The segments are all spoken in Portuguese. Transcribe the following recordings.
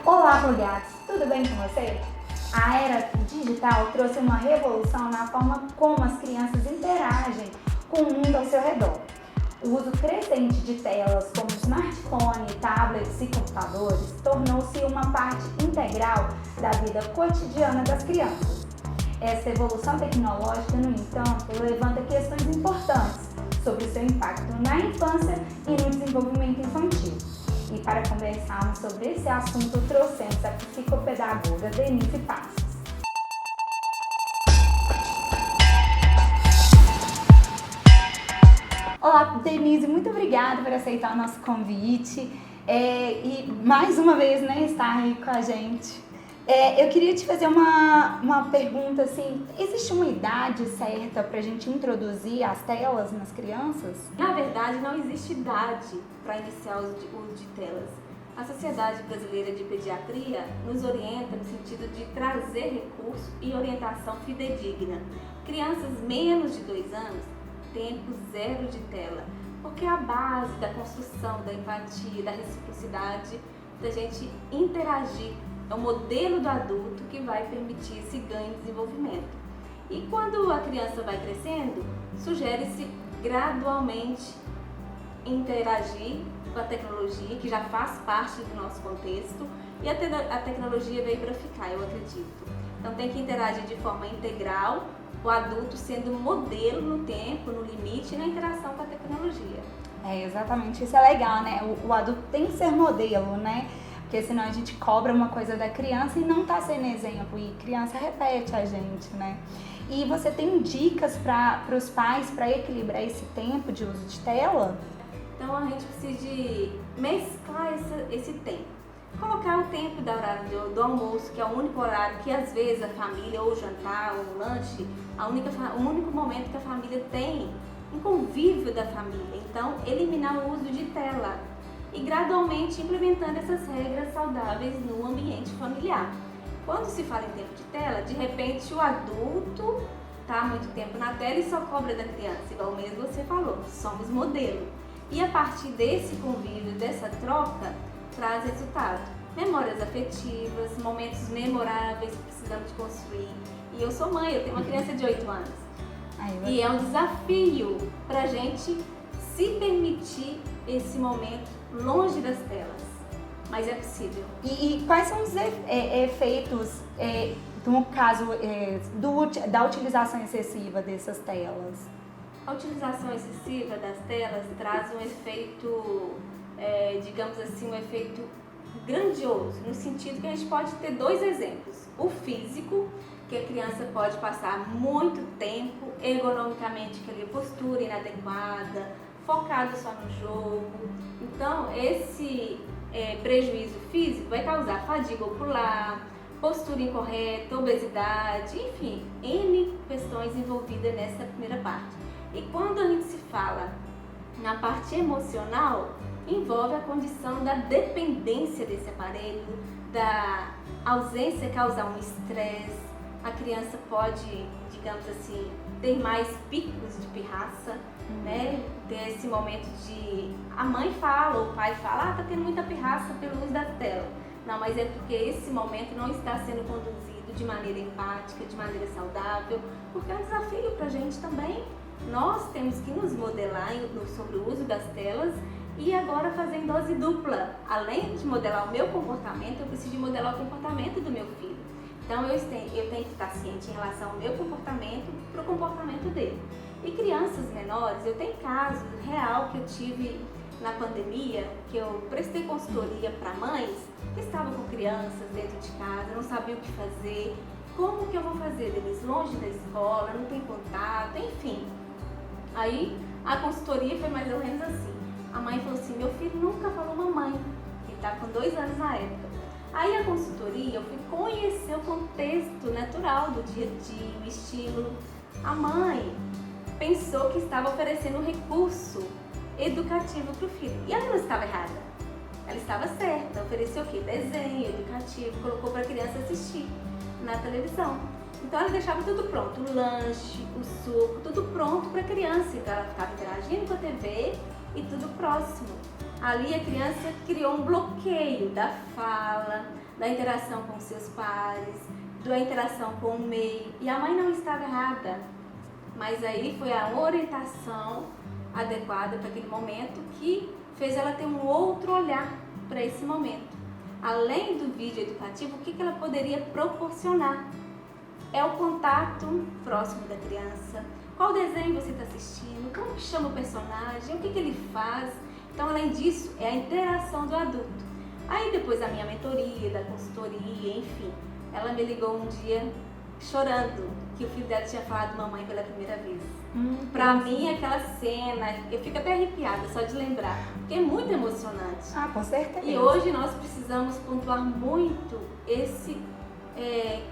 Olá, plugados! Tudo bem com você? A era digital trouxe uma revolução na forma como as crianças interagem com o mundo ao seu redor. O uso crescente de telas como smartphone, tablets e computadores tornou-se uma parte integral da vida cotidiana das crianças. Essa evolução tecnológica, no entanto, levanta questões importantes sobre o seu impacto na infância e no desenvolvimento infantil. E para conversarmos sobre esse assunto, trouxemos a psicopedagoga Denise Passos. Olá, Denise, muito obrigada por aceitar o nosso convite e mais uma vez estar aí com a gente. Eu queria te fazer uma pergunta assim, existe uma idade certa para a gente introduzir as telas nas crianças? Na verdade, não existe idade para iniciar o uso de telas. A Sociedade Brasileira de Pediatria nos orienta no sentido de trazer recurso e orientação fidedigna. Crianças menos de 2 anos, tempo zero de tela, porque é a base da construção, da empatia, da reciprocidade, da gente interagir. É o modelo do adulto que vai permitir esse ganho de desenvolvimento. E quando a criança vai crescendo, sugere-se gradualmente interagir com a tecnologia, que já faz parte do nosso contexto, e a tecnologia veio para ficar, eu acredito. Então tem que interagir de forma integral, o adulto sendo modelo no tempo, no limite e na interação com a tecnologia. Exatamente, isso é legal, né? O adulto tem que ser modelo, né? Porque senão a gente cobra uma coisa da criança e não tá sendo exemplo, e criança repete a gente, né? E você tem dicas para os pais para equilibrar esse tempo de uso de tela? Então a gente precisa de mesclar esse tempo. Colocar o tempo do horário do almoço, que é o único horário que às vezes a família, ou jantar, ou lanche, o único momento que a família tem em convívio da família. Então, eliminar o uso de tela e gradualmente implementando essas regras saudáveis no ambiente familiar. Quando se fala em tempo de tela, de repente o adulto está há muito tempo na tela e só cobra da criança, igual mesmo você falou, somos modelo. E a partir desse convívio, dessa troca, traz resultado. Memórias afetivas, momentos memoráveis que precisamos de construir. E eu sou mãe, eu tenho uma criança de 8 anos. E é um desafio para a gente se permitir esse momento longe das telas, mas é possível. E quais são os efeitos, no caso, da utilização excessiva dessas telas? A utilização excessiva das telas traz um efeito, digamos assim, um efeito grandioso, no sentido que a gente pode ter 2 exemplos. O físico, que a criança pode passar muito tempo, ergonomicamente, aquela postura inadequada, focado só no jogo. Então, esse prejuízo físico vai causar fadiga ocular, postura incorreta, obesidade, enfim, N questões envolvidas nessa primeira parte. E quando a gente se fala na parte emocional, envolve a condição da dependência desse aparelho, da ausência causar um estresse. A criança pode, digamos assim, ter mais picos de pirraça, né? Ter esse momento de... A mãe fala, ou o pai fala, tá tendo muita pirraça pelo uso da tela. Não, mas é porque esse momento não está sendo conduzido de maneira empática, de maneira saudável, porque é um desafio pra gente também. Nós temos que nos modelar sobre o uso das telas e agora fazer em dose dupla. Além de modelar o meu comportamento, eu preciso de modelar o comportamento do meu filho. Então eu tenho que estar ciente em relação ao meu comportamento para o comportamento dele. E crianças menores, eu tenho caso real que eu tive na pandemia, que eu prestei consultoria para mães que estavam com crianças dentro de casa, não sabiam o que fazer, como que eu vou fazer deles longe da escola, não tem contato, enfim. Aí a consultoria foi mais ou menos assim. A mãe falou assim, meu filho nunca falou mamãe, ele está com 2 anos na época. Aí a consultoria, eu fui conhecer o contexto natural do dia a dia, o estímulo. A mãe pensou que estava oferecendo um recurso educativo para o filho. E ela não estava errada. Ela estava certa. Ofereceu o quê? Desenho educativo, colocou para a criança assistir na televisão. Então ela deixava tudo pronto, o lanche, o suco, tudo pronto para a criança. Então ela ficava interagindo com a TV e tudo próximo. Ali a criança criou um bloqueio da fala, da interação com seus pares, da interação com o meio. E a mãe não estava errada, mas aí foi a orientação adequada para aquele momento que fez ela ter um outro olhar para esse momento. Além do vídeo educativo, o que ela poderia proporcionar? É o contato próximo da criança. Qual desenho você está assistindo? Como que chama o personagem? O que ele faz? Então, além disso, é a interação do adulto. Aí, depois da minha mentoria, da consultoria, enfim, ela me ligou um dia chorando que o filho dela tinha falado mamãe pela primeira vez. Pra mim, aquela cena, eu fico até arrepiada só de lembrar, porque é muito emocionante. Ah, com certeza. E hoje nós precisamos pontuar muito esse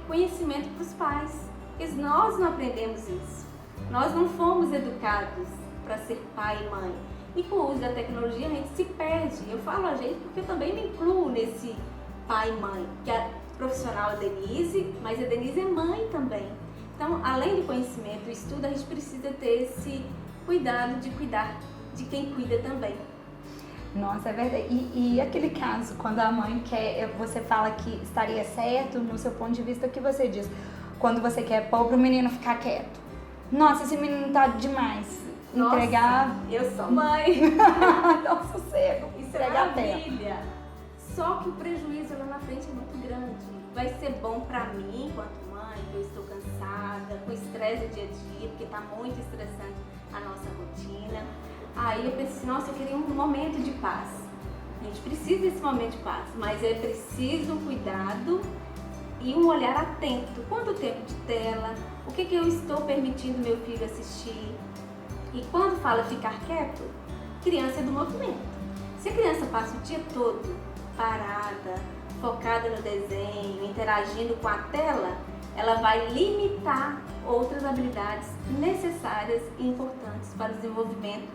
conhecimento para os pais, porque nós não aprendemos isso. Nós não fomos educados para ser pai e mãe. E com o uso da tecnologia a gente se perde. Eu falo a gente porque eu também me incluo nesse pai e mãe, que a profissional é a Denise, mas a Denise é mãe também. Então, além do conhecimento, do estudo, a gente precisa ter esse cuidado de cuidar de quem cuida também. Nossa, é verdade. E aquele caso, quando a mãe quer, você fala que estaria certo, no seu ponto de vista, o que você diz? Quando você quer pôr pro menino ficar quieto. Nossa, esse menino tá demais. Nossa, entregar. Eu sou mãe. Dá um sossego. Isso é maravilha. Só que o prejuízo lá na frente é muito grande. Vai ser bom pra mim, enquanto mãe, que eu estou cansada, com estresse do dia a dia, porque tá muito estressante a nossa rotina. Aí eu pensei, nossa, eu queria um momento de paz. A gente precisa desse momento de paz, mas é preciso um cuidado e um olhar atento. Quanto tempo de tela? O que eu estou permitindo meu filho assistir? E quando fala ficar quieto, criança é do movimento. Se a criança passa o dia todo parada, focada no desenho, interagindo com a tela, ela vai limitar outras habilidades necessárias e importantes para o desenvolvimento,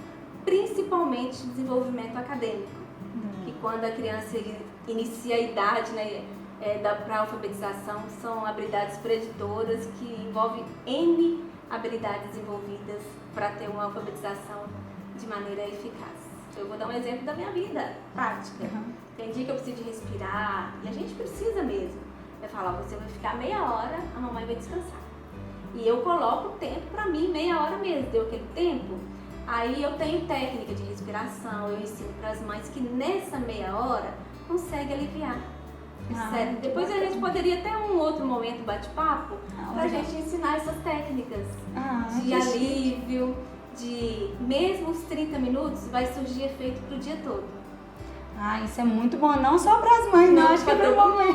principalmente desenvolvimento acadêmico. Que quando a criança inicia a idade, né, para a alfabetização, são habilidades preditoras que envolvem N habilidades desenvolvidas para ter uma alfabetização de maneira eficaz. Eu vou dar um exemplo da minha vida prática. Tem dia que eu preciso de respirar, e a gente precisa mesmo. Eu falo, você vai ficar meia hora, a mamãe vai descansar. E eu coloco o tempo para mim, meia hora mesmo, deu aquele tempo. Aí eu tenho técnica de respiração, eu ensino para as mães que nessa meia hora consegue aliviar. Sério. Depois a gente poderia ter um outro momento bate-papo para a gente ensinar essas técnicas de alívio, de mesmo os 30 minutos vai surgir efeito para o dia todo. Isso é muito bom, não só para as mães, não, acho que é para o mamãe.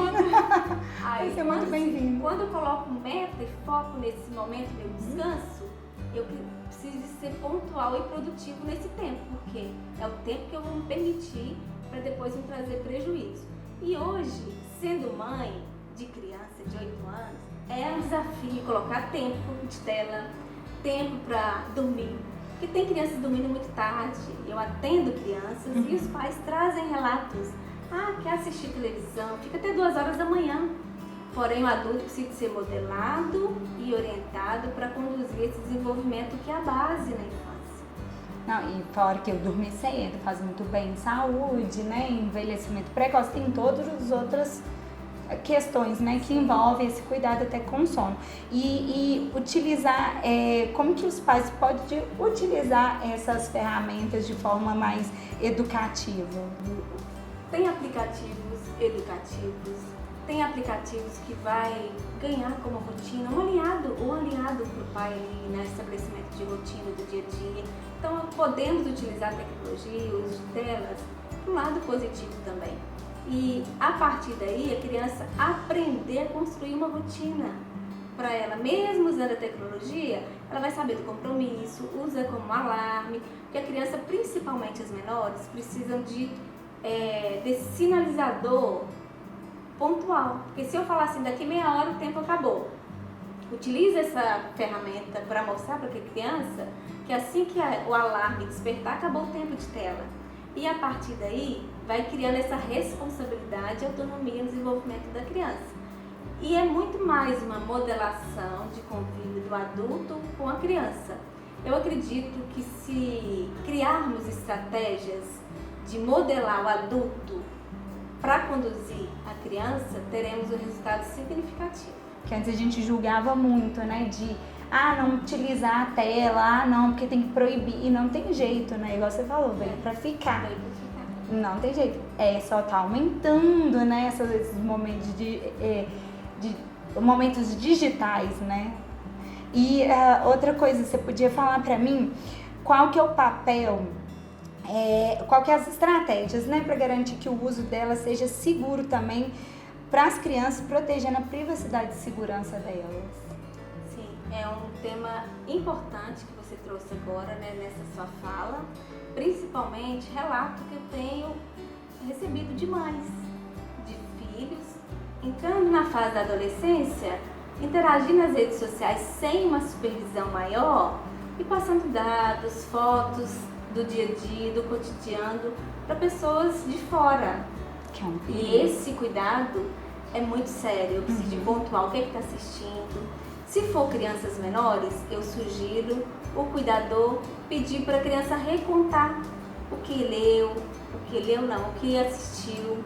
Isso é muito bem-vindo. Quando eu coloco meta e foco nesse momento meu descanso, eu preciso ser pontual e produtivo nesse tempo, porque é o tempo que eu vou me permitir para depois me trazer prejuízo. E hoje, sendo mãe de criança de 8 anos, é um desafio colocar tempo de tela, tempo para dormir. Porque tem crianças dormindo muito tarde, eu atendo crianças e os pais trazem relatos. Quer assistir televisão, fica até 2 horas da manhã. Porém, o adulto precisa ser modelado e orientado para conduzir esse desenvolvimento que é a base na infância. Não, e fora que eu dormi cedo, faz muito bem em saúde, né? Envelhecimento precoce, tem todas as outras questões, né, que envolvem esse cuidado até com o sono. E utilizar, como que os pais podem utilizar essas ferramentas de forma mais educativa? Tem aplicativos educativos, tem aplicativos que vai ganhar como rotina, um aliado para o pai ali, né, estabelecimento de rotina do dia a dia. Então, podemos utilizar a tecnologia, o uso de telas, para um lado positivo também. E a partir daí, a criança aprender a construir uma rotina para ela. Mesmo usando a tecnologia, ela vai saber do compromisso, usa como alarme, porque a criança, principalmente as menores, precisam desse sinalizador pontual. Porque se eu falar assim, daqui meia hora o tempo acabou. Utiliza essa ferramenta para mostrar para a criança que assim que o alarme despertar, acabou o tempo de tela. E a partir daí, vai criando essa responsabilidade e autonomia no desenvolvimento da criança. E é muito mais uma modelação de convívio do adulto com a criança. Eu acredito que se criarmos estratégias de de modelar o adulto para conduzir a criança, teremos um resultado significativo. Que antes a gente julgava muito, né? De, não utilizar a tela, não, porque tem que proibir. E não tem jeito, né? Igual você falou, veio pra ficar. Veio pra ficar. Não tem jeito. Só tá aumentando, né? Esses momentos de momentos digitais, né? E outra coisa, você podia falar pra mim qual que é o papel, qual que é as estratégias, né? Pra garantir que o uso dela seja seguro também para as crianças, protegendo a privacidade e segurança delas. Sim, é um tema importante que você trouxe agora, né, nessa sua fala, principalmente relato que eu tenho recebido de mães, de filhos, entrando na fase da adolescência, interagindo nas redes sociais sem uma supervisão maior e passando dados, fotos do dia a dia, do cotidiano, para pessoas de fora. E esse cuidado é muito sério, eu preciso de pontuar o que está assistindo. Se for crianças menores, eu sugiro o cuidador pedir para a criança recontar o que leu não, o que assistiu,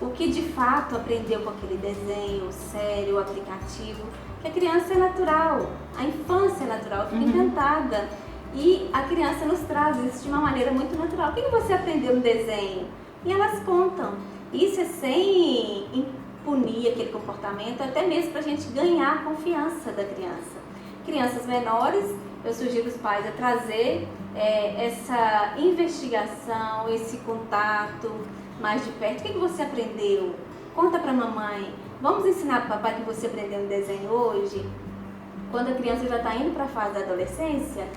o que de fato aprendeu com aquele desenho, série, o aplicativo. Que a criança é natural, a infância é natural, fica encantada. E a criança nos traz isso de uma maneira muito natural. O que você aprendeu no desenho? E elas contam. Isso é sem punir aquele comportamento, até mesmo para a gente ganhar a confiança da criança. Crianças menores, eu sugiro os pais a trazer essa investigação, esse contato mais de perto. O que você aprendeu? Conta para a mamãe. Vamos ensinar para o papai que você aprendeu no desenho hoje? Quando a criança já está indo para a fase da adolescência,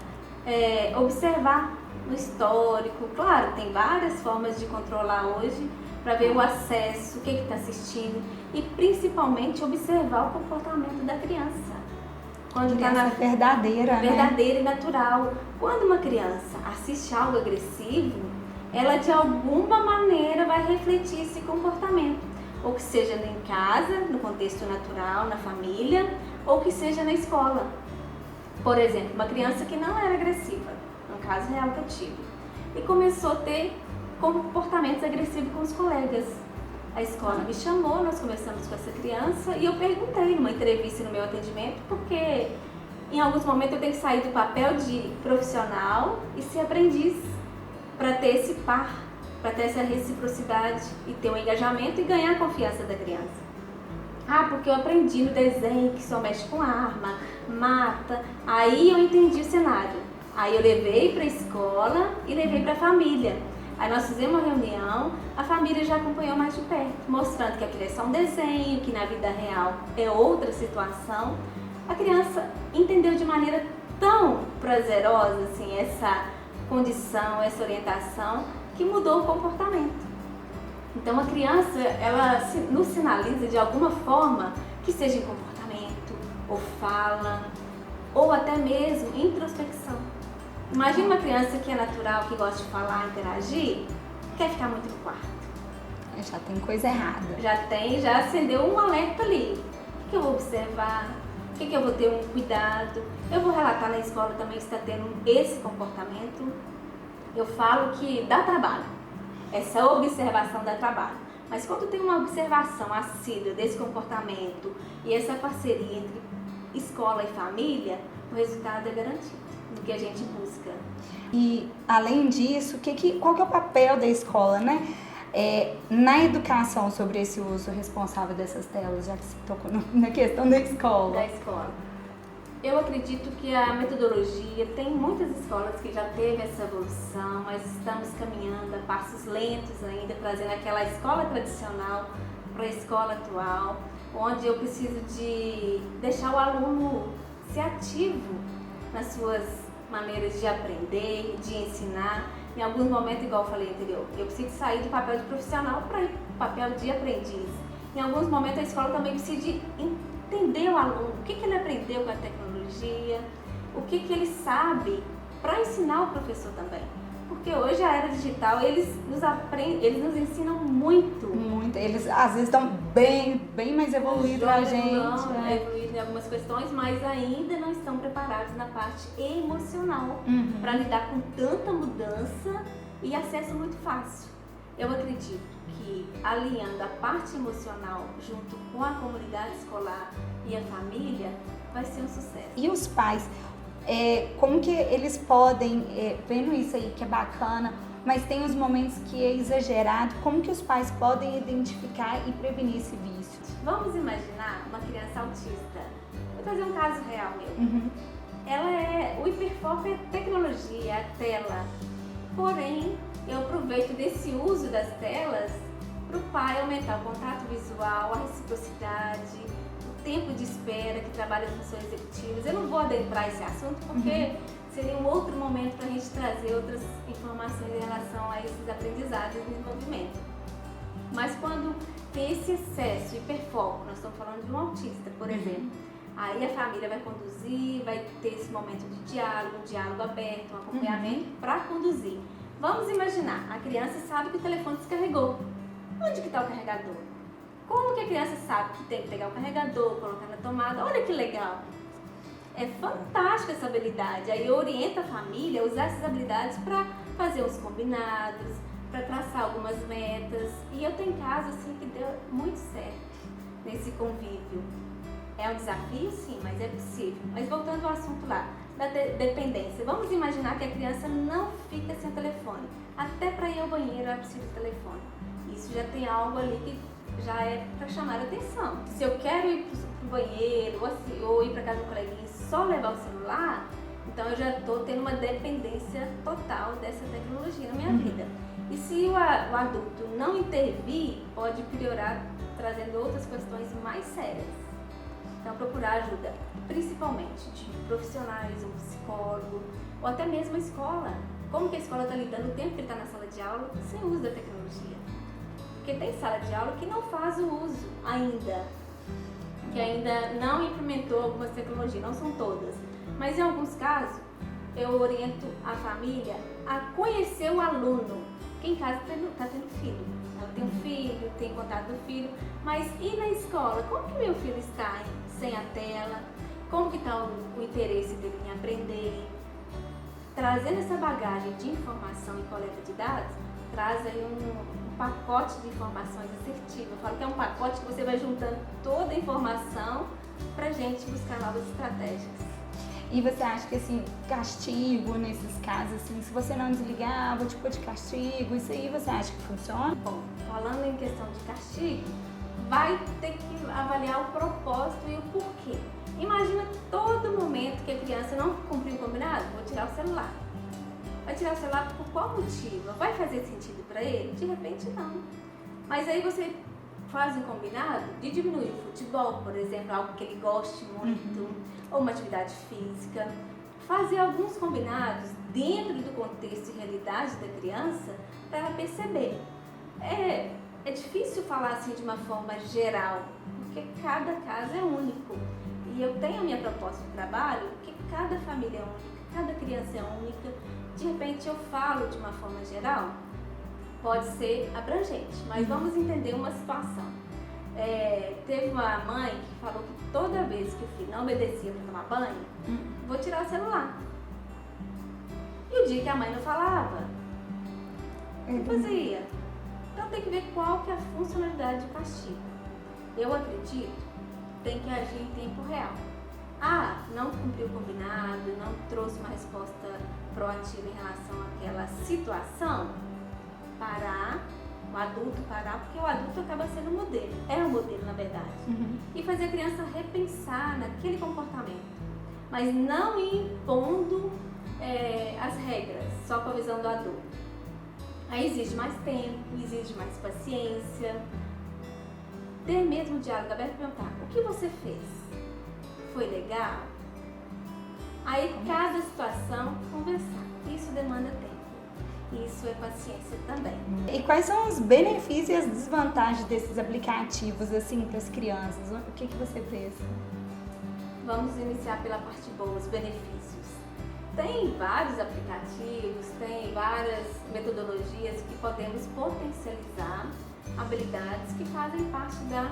observar no histórico. Claro, tem várias formas de controlar hoje, para ver o acesso, o que está assistindo e principalmente observar o comportamento da criança. Quando está verdadeira, verdadeira e natural. Quando uma criança assiste algo agressivo, ela de alguma maneira vai refletir esse comportamento, ou que seja em casa, no contexto natural, na família, ou que seja na escola. Por exemplo, uma criança que não era agressiva, um caso real que eu tive, e começou a ter comportamentos agressivos com os colegas. A escola me chamou, nós conversamos com essa criança e eu perguntei numa entrevista no meu atendimento, porque em alguns momentos eu tenho que sair do papel de profissional e ser aprendiz, para ter esse par, para ter essa reciprocidade e ter um engajamento e ganhar a confiança da criança. Porque eu aprendi no desenho que só mexe com arma, mata. Aí eu entendi o cenário. Aí eu levei para a escola e levei para a família. Aí nós fizemos uma reunião, a família já acompanhou mais de perto, mostrando que aquilo é só um desenho, que na vida real é outra situação. A criança entendeu de maneira tão prazerosa assim, essa condição, essa orientação, que mudou o comportamento. Então a criança, ela nos sinaliza de alguma forma, que seja em comportamento, ou fala, ou até mesmo introspecção. Imagina uma criança que é natural, que gosta de falar, interagir, quer ficar muito no quarto. Já tem coisa errada. Já acendeu um alerta ali. O que eu vou observar? O que eu vou ter um cuidado? Eu vou relatar na escola também se está tendo esse comportamento. Eu falo que dá trabalho. Essa observação dá trabalho. Mas quando tem uma observação assídua desse comportamento e essa parceria entre escola e família, o resultado é garantido do que a gente busca. E, além disso, qual que é o papel da escola, né? Na educação sobre esse uso responsável dessas telas, já que você tocou na questão da escola. Da escola. Eu acredito que a metodologia, tem muitas escolas que já teve essa evolução, mas estamos caminhando a passos lentos ainda, trazendo aquela escola tradicional para a escola atual, onde eu preciso de deixar o aluno ser ativo nas suas maneiras de aprender, de ensinar. Em alguns momentos, igual eu falei anterior, eu preciso sair do papel de profissional para ir para o papel de aprendiz. Em alguns momentos, a escola também precisa de entender o aluno, o que ele aprendeu com a tecnologia, o que ele sabe, para ensinar o professor também. Porque hoje a era digital, eles nos ensinam muito. Muito. Eles às vezes estão bem mais evoluídos que a gente. Evoluídos em algumas questões, mas ainda não estão preparados na parte emocional para lidar com tanta mudança e acesso muito fácil. Eu acredito que alinhando a parte emocional junto com a comunidade escolar e a família, vai ser um sucesso. E os pais, como que eles podem, vendo isso aí que é bacana, mas tem os momentos que é exagerado, como que os pais podem identificar e prevenir esse vício? Vamos imaginar uma criança autista. Vou trazer um caso real meu. Uhum. O hiperfoco é a tecnologia, a tela. Porém, eu aproveito desse uso das telas para o pai aumentar o contato visual, a reciprocidade, o tempo de espera que trabalha as funções executivas. Eu não vou adentrar esse assunto porque seria um outro momento para a gente trazer outras informações em relação a esses aprendizados e desenvolvimento. Mas quando tem esse excesso, hiperfoco, nós estamos falando de um autista, por exemplo, aí a família vai conduzir, vai ter esse momento de diálogo, um diálogo aberto, um acompanhamento para conduzir. Vamos imaginar, a criança sabe que o telefone descarregou. Onde que está o carregador? Como que a criança sabe que tem que pegar o carregador, colocar na tomada? Olha que legal! É fantástica essa habilidade. Aí eu oriento a família a usar essas habilidades para fazer os combinados, para traçar algumas metas. E eu tenho casos assim que deu muito certo nesse convívio. É um desafio, sim, mas é possível. Mas voltando ao assunto lá, da dependência. Vamos imaginar que a criança não fica sem o telefone. Até para ir ao banheiro ela precisa do telefone. Isso já tem algo ali que já é para chamar a atenção. Se eu quero ir para o banheiro ou ir para casa do coleguinha e só levar o celular, então eu já estou tendo uma dependência total dessa tecnologia na minha vida. E se o adulto não intervir, pode piorar, trazendo outras questões mais sérias. Então, procurar ajuda, principalmente de profissionais, um psicólogo, ou até mesmo a escola. Como que a escola está lidando o tempo que ele está na sala de aula sem uso da tecnologia? Porque tem sala de aula que não faz o uso ainda, que ainda não implementou algumas tecnologias, não são todas. Mas em alguns casos, eu oriento a família a conhecer o aluno, que em casa está tendo filho. Ela tem um filho, tem contato do filho, mas e na escola? Como que meu filho está sem a tela? Como que está o interesse dele em aprender? Trazendo essa bagagem de informação e coleta de dados, traz aí um pacote de informações assertivo. Eu falo que é um pacote que você vai juntando toda a informação para a gente buscar novas estratégias. E você acha que, assim, castigo nesses casos, assim, se você não desligar, vou te pôr de castigo, isso aí você acha que funciona? Bom, falando em questão de castigo, vai ter que avaliar o propósito e o porquê. Imagina todo momento que a criança não cumpriu o combinado, vou tirar o celular. Vai tirar o celular por qual motivo? Vai fazer sentido para ele? De repente não. Mas aí você faz um combinado de diminuir o futebol, por exemplo, algo que ele goste muito, ou uma atividade física. Fazer alguns combinados dentro do contexto e realidade da criança para ela perceber. É difícil falar assim de uma forma geral, porque cada caso é único. E eu tenho a minha proposta de trabalho, que cada família é única, cada criança é única. De repente eu falo de uma forma geral, pode ser abrangente, mas vamos entender uma situação. Teve uma mãe que falou que toda vez que o filho não obedecia para tomar banho, vou tirar o celular. E o dia que a mãe não falava, o que fazia? Então tem que ver qual que é a funcionalidade do castigo. Eu acredito que tem que agir em tempo real. Não cumpriu o combinado, não trouxe uma resposta proativa em relação àquela situação, parar, o adulto parar, porque o adulto acaba sendo o modelo, é o modelo na verdade, e fazer a criança repensar naquele comportamento, mas não impondo as regras, só com a visão do adulto. Aí exige mais tempo, exige mais paciência, ter mesmo diálogo aberto e perguntar, o que você fez? Foi legal? Aí cada situação conversar, isso demanda tempo, isso é paciência também. E quais são os benefícios e as desvantagens desses aplicativos, assim, para as crianças? O que você vê, assim? Vamos iniciar pela parte boa, os benefícios. Tem vários aplicativos, tem várias metodologias que podemos potencializar habilidades que fazem parte da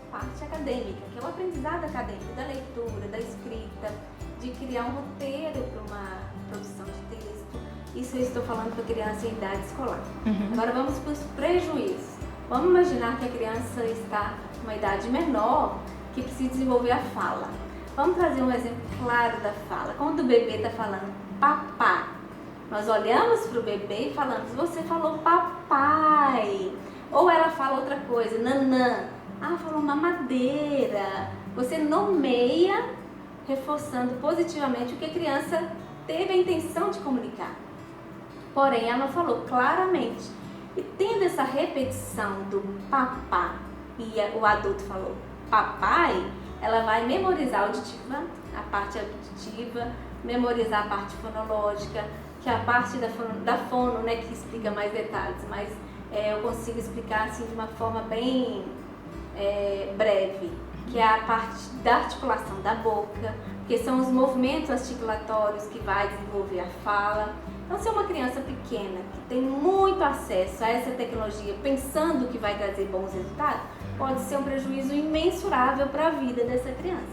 parte acadêmica, que é o aprendizado acadêmico, da leitura, da escrita, de criar um roteiro para uma produção de texto. Isso eu estou falando para criança em idade escolar. Uhum. Agora vamos para os prejuízos. Vamos imaginar que a criança está numa idade menor que precisa desenvolver a fala. Vamos trazer um exemplo claro da fala. Quando o bebê está falando papá, nós olhamos para o bebê e falamos, você falou papai. Ou ela fala outra coisa, nanã. Ah, falou mamadeira. Você nomeia, reforçando positivamente o que a criança teve a intenção de comunicar. Porém, ela não falou claramente. E tendo essa repetição do papá e o adulto falou papai, ela vai memorizar a parte auditiva, memorizar a parte fonológica, que é a parte da fono, né, que explica mais detalhes, mas eu consigo explicar assim de uma forma bem breve, que é a parte da articulação da boca, que são os movimentos articulatórios que vai desenvolver a fala. Então, se é uma criança pequena que tem muito acesso a essa tecnologia, pensando que vai trazer bons resultados, pode ser um prejuízo imensurável para a vida dessa criança.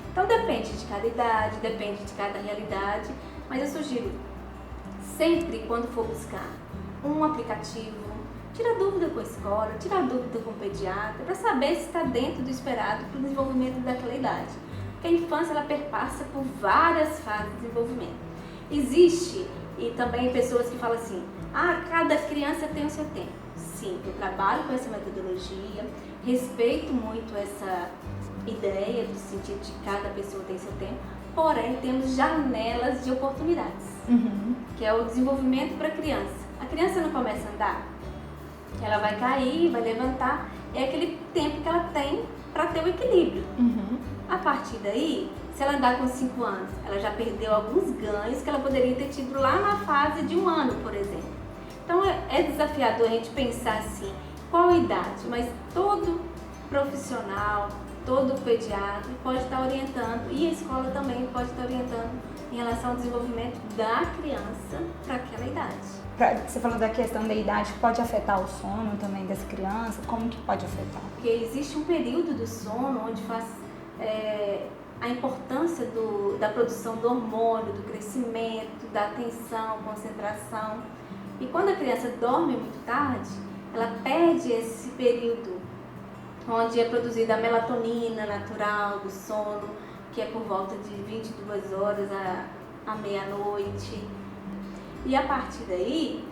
Então, depende de cada idade, depende de cada realidade, mas eu sugiro, sempre quando for buscar um aplicativo, tira dúvida com a escola, tira dúvida com o pediatra, para saber se está dentro do esperado para o desenvolvimento daquela idade. Porque a infância, ela perpassa por várias fases de desenvolvimento. Existe, e também pessoas que falam assim, cada criança tem o seu tempo. Sim, eu trabalho com essa metodologia, respeito muito essa ideia, do sentido de cada pessoa tem seu tempo, porém temos janelas de oportunidades, que é o desenvolvimento para a criança. A criança não começa a andar, ela vai cair, vai levantar, é aquele tempo que ela tem para ter o equilíbrio. A partir daí, se ela andar com 5 anos, ela já perdeu alguns ganhos que ela poderia ter tido lá na fase de 1 ano, por exemplo. Então é desafiador a gente pensar assim, qual a idade, mas todo profissional, todo pediatra pode estar orientando, e a escola também pode estar orientando em relação ao desenvolvimento da criança para aquela idade. Você falou da questão da idade, pode afetar o sono também dessa criança? Como que pode afetar? Porque existe um período do sono onde faz a importância da produção do hormônio, do crescimento, da atenção, concentração. E quando a criança dorme muito tarde, ela perde esse período onde é produzida a melatonina natural do sono, que é por volta de 22 horas à meia-noite. E a partir daí,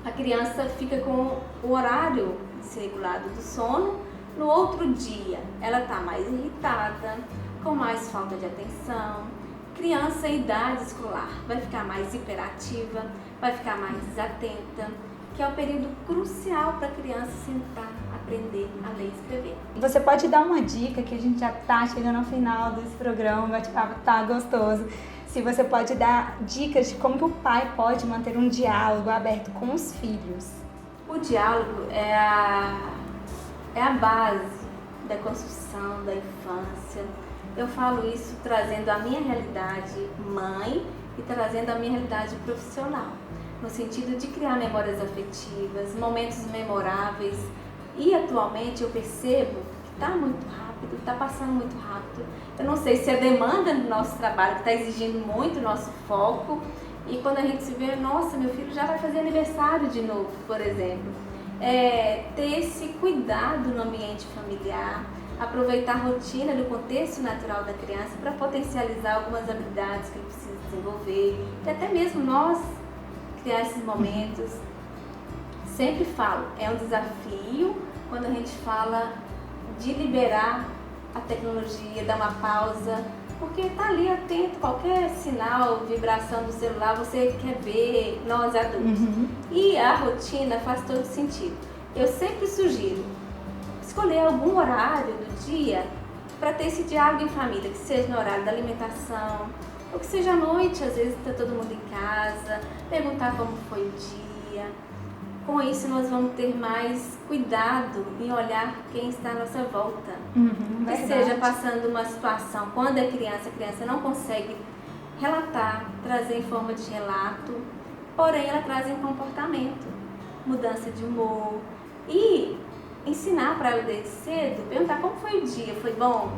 a criança fica com o horário desregulado do sono. No outro dia, ela está mais irritada, com mais falta de atenção. Criança em idade escolar vai ficar mais hiperativa, vai ficar mais desatenta, que é o período crucial para a criança sentar, aprender a ler e escrever. Você pode dar uma dica, que a gente já está chegando ao final desse programa, o bate-papo tá gostoso. Se você pode dar dicas de como que o pai pode manter um diálogo aberto com os filhos. O diálogo é a base da construção da infância. Eu falo isso trazendo a minha realidade mãe e trazendo a minha realidade profissional, no sentido de criar memórias afetivas, momentos memoráveis. E atualmente eu percebo que está muito rápido, está passando muito rápido. Eu não sei se é a demanda do nosso trabalho que está exigindo muito o nosso foco, e quando a gente se vê, nossa, meu filho já vai fazer aniversário de novo, por exemplo. Ter esse cuidado no ambiente familiar, aproveitar a rotina do contexto natural da criança para potencializar algumas habilidades que ele precisa desenvolver, e até mesmo nós criar esses momentos. Sempre falo, é um desafio quando a gente fala de liberar a tecnologia, dar uma pausa, porque tá ali atento, qualquer sinal, vibração do celular, você quer ver, nós adultos. E a rotina faz todo sentido. Eu sempre sugiro escolher algum horário do dia para ter esse diálogo em família, que seja no horário da alimentação, ou que seja à noite, às vezes está todo mundo em casa, perguntar como foi o dia. Com isso, nós vamos ter mais cuidado em olhar quem está à nossa volta. Que seja passando uma situação, quando a criança não consegue relatar, trazer em forma de relato, porém ela traz em comportamento, mudança de humor, e ensinar para ela desde cedo, perguntar como foi o dia, foi bom?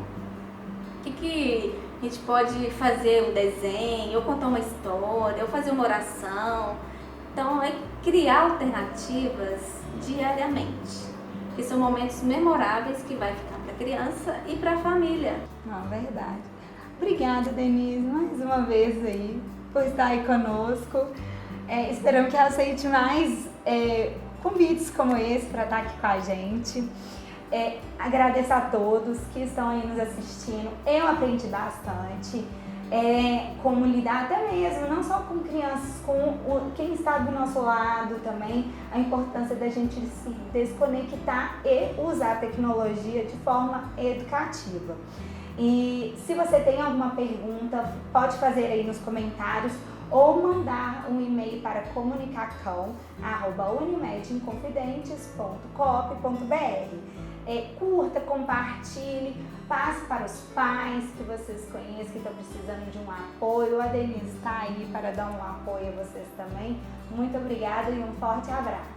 O que A gente pode fazer um desenho, ou contar uma história, ou fazer uma oração. Então, é criar alternativas diariamente, que são momentos memoráveis que vai ficar para a criança e para a família. Não, verdade. Obrigada, Denise, mais uma vez aí, por estar aí conosco. Esperamos que aceite mais convites como esse para estar aqui com a gente. Agradeço a todos que estão aí nos assistindo. Eu aprendi bastante como lidar até mesmo, não só com crianças, com quem está do nosso lado também, a importância da gente se desconectar e usar a tecnologia de forma educativa. E se você tem alguma pergunta, pode fazer aí nos comentários ou mandar um e-mail para comunicacão@unimedinconfidentes.coop.br. Curta, compartilhe, passe para os pais que vocês conhecem, que estão precisando de um apoio. A Denise está aí para dar um apoio a vocês também. Muito obrigada e um forte abraço.